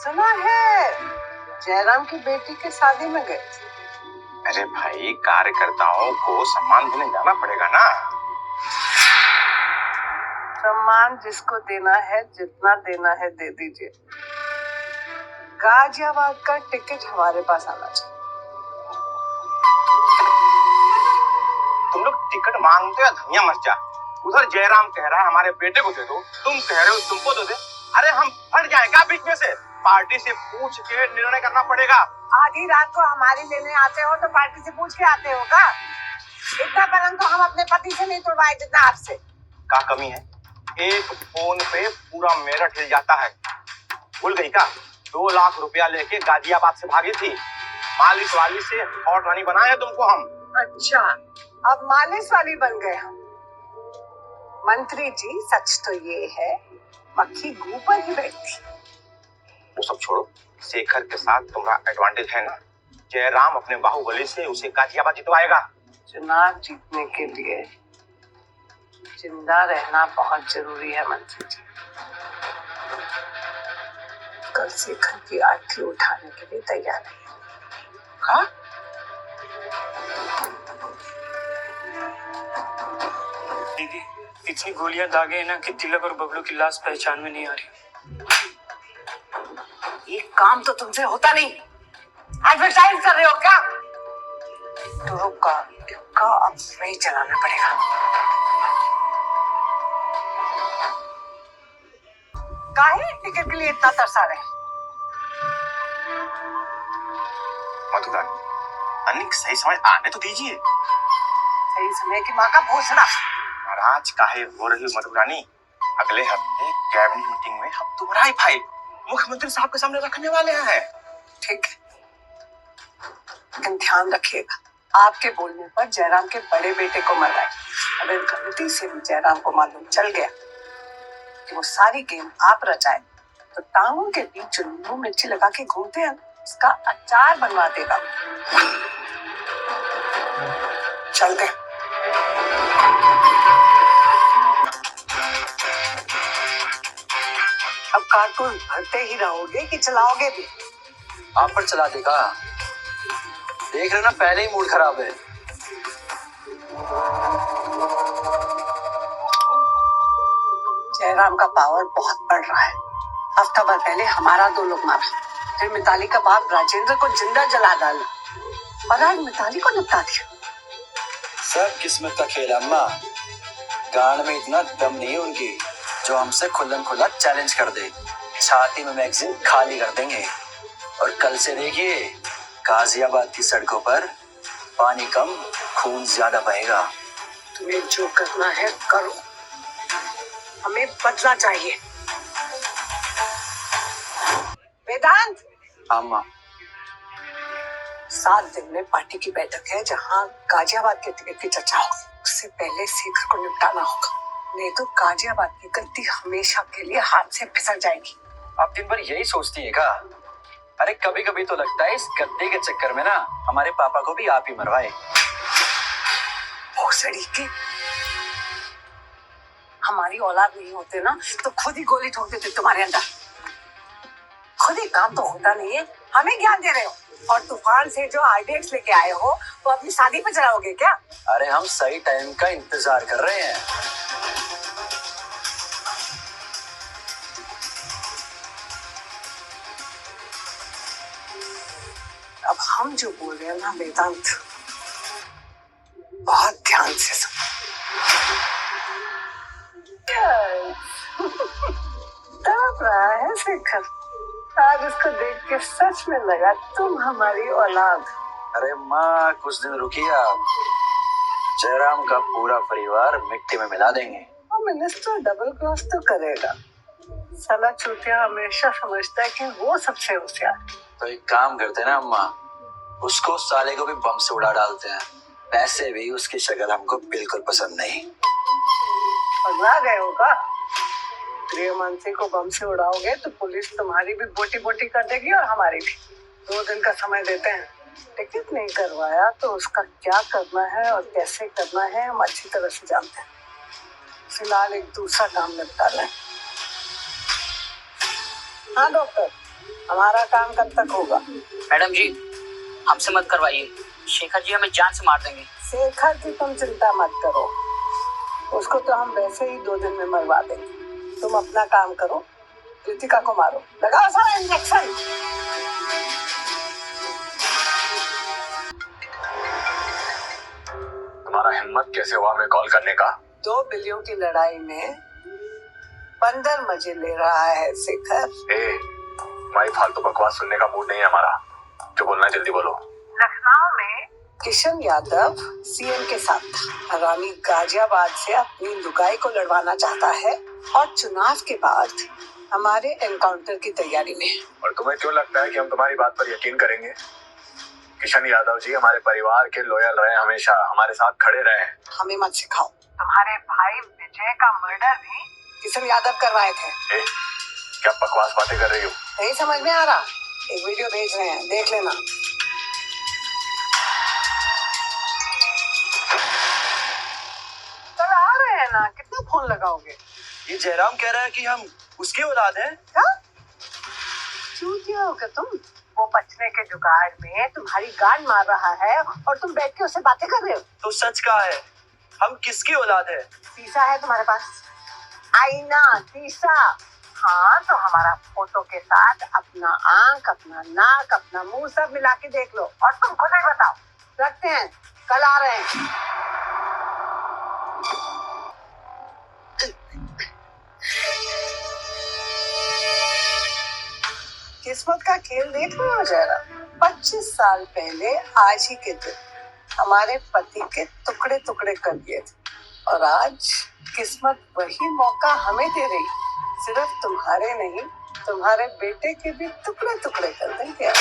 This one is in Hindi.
सुना है जयराम की बेटी के शादी में गए थे। अरे भाई, कार्यकर्ताओं को सम्मान देने जाना पड़ेगा ना। सम्मान जिसको देना है, जितना देना है दे दीजिए। गाजियाबाद का टिकट हमारे पास आना चाहिए। तुम लोग टिकट मांगते हो या धनिया मर्चा। उधर जयराम कह रहा है हमारे बेटे को दे दो, तुम कह रहे हो तुमको दो दे। अरे हम फट जाएंगे बीच में से। पार्टी से पूछ के निर्णय करना पड़ेगा। आधी रात को हमारी लेने आते हो तो पार्टी से पूछ के आते हो का? इतना कलम तो हम अपने पति से नहीं तोड़वाए जितना आपसे। क्या कमी है? एक फोन पे पूरा मेरठ हिल जाता है। भूल गई का? 2 लाख रुपया लेके गाजियाबाद से भागी थी। मालिश वाली से हॉट रानी बनाया तुमको हम। अच्छा, अब मालिश वाली बन गए हम। मंत्री जी, सच तो ये है मक्खी गू पर ही बैठती। वो सब छोड़ो, शेखर के साथ तुम्हारा एडवांटेज है ना। जयराम अपने बाहुबली से उसे गाजियाबाद जितवाएगा। चुनाव जीतने के लिए जिंदा रहना बहुत जरूरी है मंत्री जी। कल शेखर की आरती उठाने के लिए तैयार है। हाँ? दीदी, इतनी गोलियां दागे हैं ना कि तिलक और बबलू की लाश पहचान में नहीं आ रही। ये काम तो तुमसे होता नहीं। एडवर्टाइज कर रहे हो क्या? तो रुका, इसका अब नहीं चलाना पड़ेगा। काहे टिकट के लिए इतना तरसा रहे? मधुरा, अनिक सही समय आने तो दीजिए। सही समय की माँ का भोसड़ा। नाराज काहे हो रही हो मधुरानी? अगले हफ्ते कैबिनेट मीटिंग में हम तुम्हारा ही फाइल मुख्यमंत्री साहब के सामने रखने वाले हैं। ठीक है, लेकिन ध्यान रखिएगा, आपके बोलने पर जयराम के बड़े बेटे को मरवाए। अगर गलती से भी जयराम को मालूम चल गया कि वो सारी गेम आप रचाए, तो टांगों के बीच जो नींबू मिर्ची लगा के घूमते हैं उसका अचार बनवा देगा। चलते हैं। अब कारतूस भरते ही रहोगे कि चलाओगे भी? आप पर चला देगा। देख रहे ना, पहले ही मूड खराब है। जयराम का पावर बहुत बढ़ रहा है। हफ्ता भर पहले हमारा 2 लोग मारा, फिर मिताली का बाप राजेंद्र को जिंदा जला डाला और आज मिताली को निपटा दिया। सब किस्मत का खेल अम्मा। गांड में इतना दम नहीं है उनकी जो हमसे खुल्लम खुल्ला चैलेंज कर दे। छाती में मैगजीन खाली कर देंगे। और कल से देखिए, गाजियाबाद की सड़कों पर पानी कम, खून ज्यादा बहेगा। तुम्हें जो करना है करो, हमें बदला चाहिए। वेदांत, अम्मा, 7 दिन में पार्टी की बैठक है जहां गाजियाबाद के टिकट की चर्चा होगी। उससे पहले शेखर को निपटाना होगा, नहीं तो गाजियाबाद की गलती हमेशा के लिए हाथ से फिसल जाएगी। आप दिन भर यही सोचती है का? अरे कभी कभी तो लगता है इस गद्दे के चक्कर में ना हमारे पापा को भी आप ही मरवाए। भोसड़ी के, हमारी औलाद नहीं होते ना तो खुद ही गोली ठोक देते तुम्हारे अंदर। खुद ही काम तो होता नहीं है, हमें ज्ञान दे रहे हो। और तूफान से जो आइडियाज लेके आए हो वो अपनी शादी पे चलाओगे क्या? अरे हम सही टाइम का इंतजार कर रहे हैं। अब हम जो बोल रहे हैं ना वेदांत, बहुत ध्यान से सुनो। तड़प रहा है शेखर। आज उसको देख के सच में लगा तुम हमारी औलाद। अरे माँ, कुछ दिन रुकिए आप। जयराम का पूरा परिवार मिट्टी में मिला देंगे। और मिनिस्टर डबल क्रॉस तो करेगा। साला चूतिया हमेशा समझता है कि वो सबसे होशियार। तो एक काम करते हैं ना अम्मा, उसको साले को भी बम से उड़ा डालते हैं। वैसे भी उसकी शक्ल हमको बिल्कुल पसंद नहीं। पगला गए होगा? गृहमंत्री को बम से उड़ाओगे तो पुलिस तुम्हारी भी बोटी बोटी कर देगी और हमारी भी। 2 दिन का समय देते हैं। टिकट नहीं करवाया तो उसका क्या करना है और कैसे करना है हम अच्छी तरह से जानते हैं। फिलहाल एक दूसरा काम निपटा लें। हाँ डॉक्टर, हमारा काम कब तक होगा? मैडम जी हमसे मत करवाइए, शेखर जी हमें जान से मार देंगे। शेखर की तुम चिंता मत करो, उसको तो हम वैसे ही 2 दिन में मरवा देंगे। तुम अपना काम करो, रितिका को मारो, लगाओ सारा इंजेक्शन। तुम्हारा हिम्मत कैसे हुआ हमें कॉल करने का? 2 बिल्लियों की लड़ाई में बंदर मजे ले रहा है शेखर। ए, तुम्हारी फालतू बकवास सुनने का मूड नहीं है हमारा, जो बोलना है जल्दी बोलो। लखनऊ में किशन यादव सीएम के साथ था। रानी गाजियाबाद से अपनी लुगाई को लड़वाना चाहता है और चुनाव के बाद हमारे एनकाउंटर की तैयारी में है। और तुम्हें क्यों लगता है कि हम तुम्हारी बात पर यकीन करेंगे? किशन यादव जी हमारे परिवार के लॉयल रहे, हमेशा हमारे साथ खड़े रहे। हमें मत सिखाओ। तुम्हारे भाई विजय का मर्डर भी किशन यादव करवाए थे। ए, क्या बकवास बातें कर रही हो? नहीं समझ में आ रहा? एक वीडियो भेज रहे हैं, देख लेना। कल आ रहे हैं ना, कितना फोन लगाओगे? ये जयराम कह रहा है कि हम उसकी औलाद हैं। क्या चूतिया हो क्या तुम? वो बचने के जुगाड़ में तुम्हारी गांड मार रहा है और तुम बैठ के उससे बातें कर रहे हो। तो सच कहा है, हम किसकी औलाद है? शीशा है तुम्हारे पास? आईना, शीशा। हाँ तो हमारा फोटो के साथ अपना आंख, अपना नाक, अपना मुंह सब मिला के देख लो और तुम खुद ही बताओ। रखते हैं, कल आ रहे हैं। किस्मत का खेल देख रहे हो जरा। 25 साल पहले आज ही के दिन हमारे पति के टुकड़े टुकड़े कर दिए थे और आज किस्मत वही मौका हमें दे रही। सिर्फ तुम्हारे नहीं, तुम्हारे बेटे के भी टुकड़े टुकड़े कर देंगे।